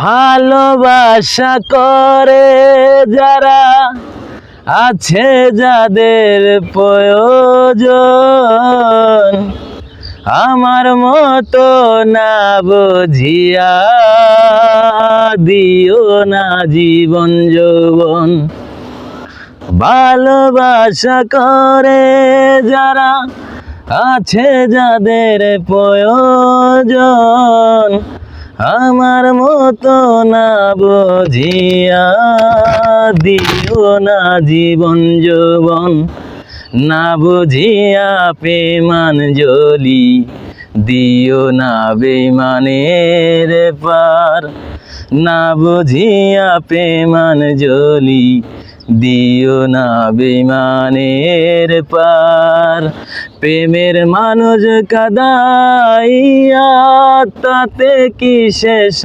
ভালোবাসা করে যারা, আছে যাদের প্রয়োজন, আমার মতো না বুঝিয়া দিও না জীবন যৌবন। ভালোবাসা করে যারা, আছে যাদের প্রয়োজন, আমার মতো না বুঝিয়া দিও না জীবন যৌবন। না বুঝিয়া পেমান জলি, দিও না বেমানের পার। না বুঝিয়া পেমান জলি, দিও না বেমানের পার। প্রেমের মানুষ কাদাইয়া, তাতে কি শেষ?